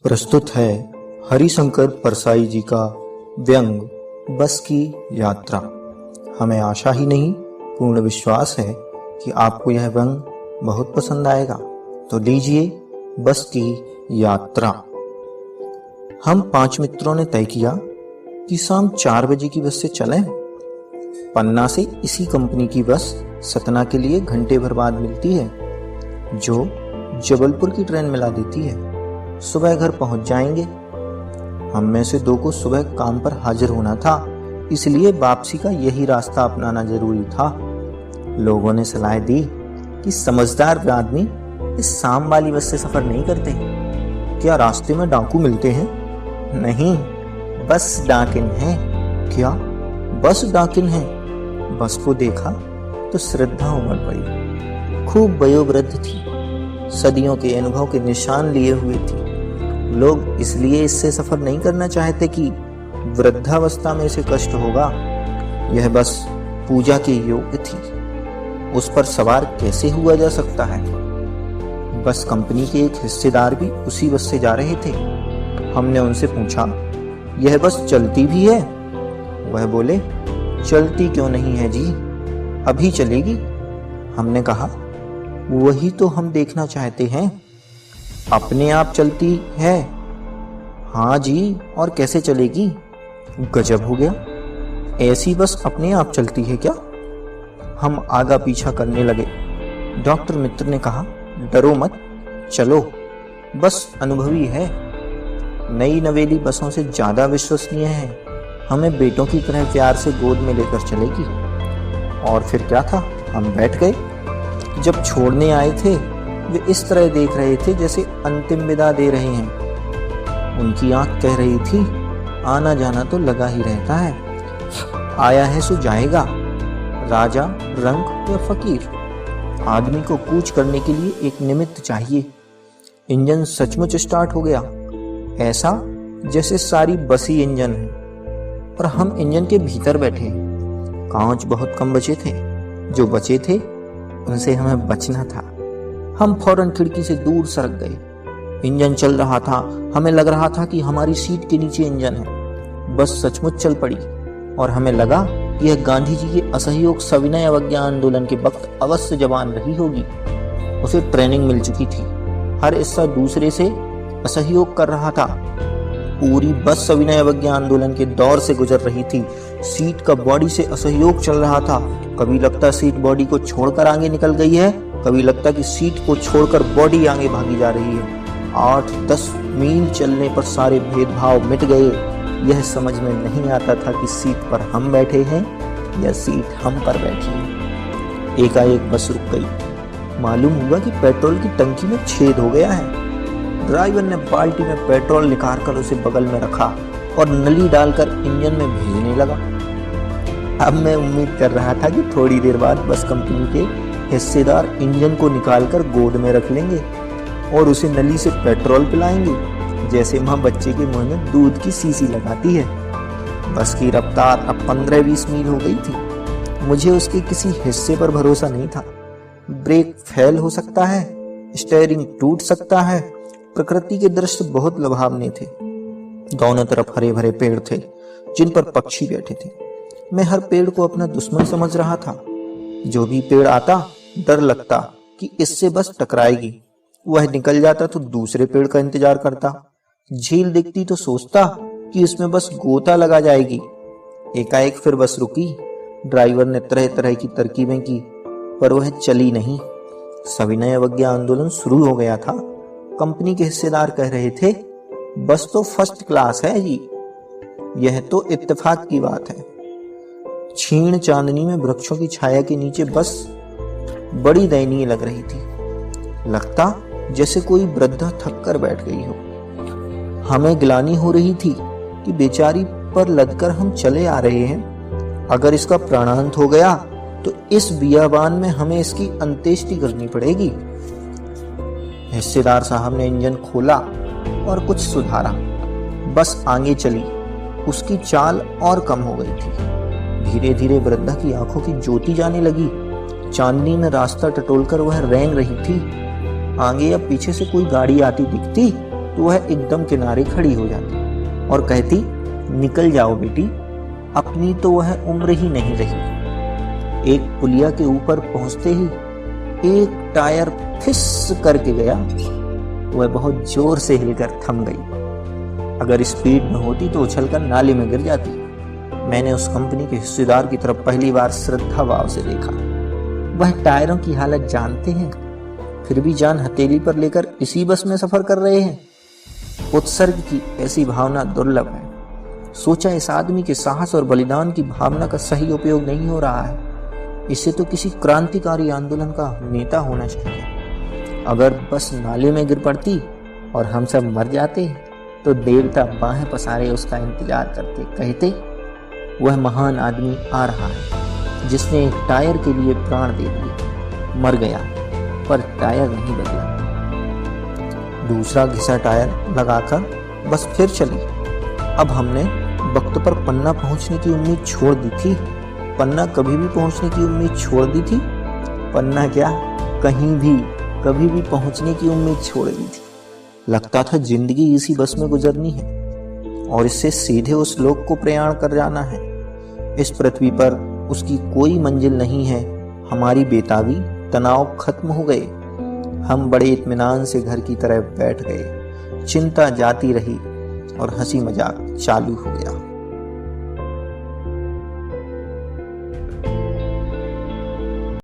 प्रस्तुत है हरिशंकर परसाई जी का व्यंग बस की यात्रा। हमें आशा ही नहीं पूर्ण विश्वास है कि आपको यह व्यंग बहुत पसंद आएगा। तो लीजिए बस की यात्रा। हम 5 मित्रों ने तय किया कि शाम 4 बजे की बस से चलें। पन्ना से इसी कंपनी की बस सतना के लिए घंटे भर बाद मिलती है, जो जबलपुर की ट्रेन मिला देती है। सुबह घर पहुंच जाएंगे। हम में से 2 को सुबह काम पर हाजिर होना था, इसलिए वापसी का यही रास्ता अपनाना जरूरी था। लोगों ने सलाह दी कि समझदार आदमी इस शाम वाली बस से सफर नहीं करते। क्या रास्ते में डाकू मिलते हैं? नहीं, बस डाकिन है। क्या बस डाकिन है? बस को देखा तो श्रद्धा उमड़ पड़ी। खूब वयोवृद्ध थी, सदियों के अनुभव के निशान लिए हुए थी। लोग इसलिए इससे सफर नहीं करना चाहते कि वृद्धावस्था में इसे कष्ट होगा। यह बस पूजा के योग्य थी, उस पर सवार कैसे हुआ जा सकता है? बस कंपनी के एक हिस्सेदार भी उसी बस से जा रहे थे। हमने उनसे पूछा, यह बस चलती भी है? वह बोले, चलती क्यों नहीं है जी, अभी चलेगी। हमने कहा, वही तो हम देखना चाहते हैं। अपने आप चलती है? हाँ जी, और कैसे चलेगी? गजब हो गया, ऐसी बस अपने आप चलती है क्या? हम आगा पीछा करने लगे। डॉक्टर मित्र ने कहा, डरो मत, चलो, बस अनुभवी है, नई नवेली बसों से ज्यादा विश्वसनीय है, हमें बेटों की तरह प्यार से गोद में लेकर चलेगी। और फिर क्या था, हम बैठ गए। जब छोड़ने आए थे वे इस तरह देख रहे थे जैसे अंतिम विदा दे रहे हैं। उनकी आंख कह रही थी, आना जाना तो लगा ही रहता है, आया है सो जाएगा, राजा रंक या फकीर। आदमी को कूच करने के लिए एक निमित्त चाहिए। इंजन सचमुच स्टार्ट हो गया, ऐसा जैसे सारी बस ही इंजन है और हम इंजन के भीतर बैठे। कांच बहुत कम बचे थे, जो बचे थे उनसे हमें बचना था। हम फौरन खिड़की से दूर सरक गए। इंजन चल रहा था, हमें लग रहा था कि हमारी सीट के नीचे इंजन है। बस सचमुच चल पड़ी और हमें लगा कि यह गांधी जी के असहयोग सविनय अवज्ञा आंदोलन के वक्त अवश्य जवान रही होगी। उसे ट्रेनिंग मिल चुकी थी, हर हिस्सा दूसरे से असहयोग कर रहा था। पूरी बस सविनय अवज्ञा आंदोलन के दौर से गुजर रही थी। सीट का बॉडी से असहयोग चल रहा था। कभी लगता सीट बॉडी को छोड़कर आगे निकल गई है, कभी लगता कि सीट को छोड़कर बॉडी आगे भागी जा रही है। 8-10 मील चलने पर सारे भेदभाव मिट गए। यह समझ में नहीं आता था कि सीट पर हम बैठे हैं या सीट हम पर बैठी है। एकाएक बस रुक गई। मालूम हुआ कि पेट्रोल की टंकी में छेद हो गया है। ड्राइवर ने बाल्टी में पेट्रोल निकाल कर उसे बगल में रखा और नली डालकर इंजन में भेजने लगा। अब मैं उम्मीद कर रहा था कि थोड़ी देर बाद बस कंपनी के हिस्सेदार इंजन को निकालकर गोद में रख लेंगे और उसे नली से पेट्रोल पिलाएंगे, जैसे मां बच्चे के मुंह में दूध की शीशी लगाती है। बस की रफ्तार अब 15-20 मील हो गई थी। मुझे उसके किसी हिस्से पर भरोसा नहीं था। ब्रेक फेल हो सकता है, स्टीयरिंग टूट सकता है। प्रकृति के दृश्य बहुत लुभावने थे। दोनों तरफ हरे भरे पेड़ थे जिन पर पक्षी बैठे थे। मैं हर पेड़ को अपना दुश्मन समझ रहा था। जो भी पेड़ आता डर लगता कि इससे बस टकराएगी। वह निकल जाता तो दूसरे पेड़ का इंतजार करता। झील दिखती तो सोचता कि इसमें बस गोता लगा जाएगी। एकाएक फिर बस रुकी। ड्राइवर ने तरह तरह की तरकीबें की, पर वह चली नहीं। सविनय अवज्ञा आंदोलन शुरू हो गया था। कंपनी के हिस्सेदार कह रहे थे, बस तो फर्स्ट क्लास है जी। यह तो इत्तेफाक की बात है। क्षीण चांदनी में वृक्षों की छाया के नीचे बस बड़ी दयनीय लग रही थी। लगता जैसे कोई वृद्धा थक कर बैठ गई हो। हमें ग्लानि हो रही थी कि बेचारी पर लदकर हम चले आ रहे हैं। अगर इसका प्राणांत हो गया तो इस बियाबान में हमें इसकी अंत्येष्टि करनी पड़ेगी। हिस्सेदार साहब ने इंजन खोला और कुछ सुधारा। बस आगे चली। उसकी चाल और कम हो गई थी। धीरे धीरे वृद्धा की आंखों की ज्योति जाने लगी। चांदनी में रास्ता टटोलकर वह रेंग रही थी। आगे या पीछे से कोई गाड़ी आती दिखती तो वह एकदम किनारे खड़ी हो जाती और कहती, निकल जाओ बेटी, अपनी तो वह उम्र ही नहीं रही। एक पुलिया के ऊपर पहुंचते ही एक टायर फिस करके गया। वह बहुत जोर से हिलकर थम गई। अगर स्पीड में होती तो उछलकर नाले में गिर जाती। मैंने उस कंपनी के हिस्सेदार की तरफ पहली बार श्रद्धा भाव से देखा। वह टायरों की हालत जानते हैं, फिर भी जान हथेली पर लेकर इसी बस में सफर कर रहे हैं। उत्सर्ग की ऐसी भावना दुर्लभ है। सोचा, इस आदमी के साहस और बलिदान की भावना का सही उपयोग नहीं हो रहा है। इसे तो किसी क्रांतिकारी आंदोलन का नेता होना चाहिए। अगर बस नाले में गिर पड़ती और हम सब मर जाते तो देवता बाहें पसारे उसका इंतजार करते, कहते, वह महान आदमी आ रहा है जिसने एक टायर के लिए प्राण दे दिए। मर गया पर टायर नहीं बदला। दूसरा घिसा टायर लगाकर बस फिर चली। अब हमने वक्त पर पन्ना पहुंचने की उम्मीद छोड़ दी थी। पन्ना कभी भी पहुंचने की उम्मीद छोड़ दी थी? पन्ना क्या, कहीं भी कभी भी पहुंचने की उम्मीद छोड़ दी थी। लगता था जिंदगी इसी बस में गुजरनी है और इससे सीधे उस लोक को प्रयाण कर जाना है। इस पृथ्वी पर उसकी कोई मंजिल नहीं है। हमारी बेताबी, तनाव खत्म हो गए। हम बड़े इत्मीनान से घर की तरफ बैठ गए। चिंता जाती रही और हंसी मजाक चालू हो गया।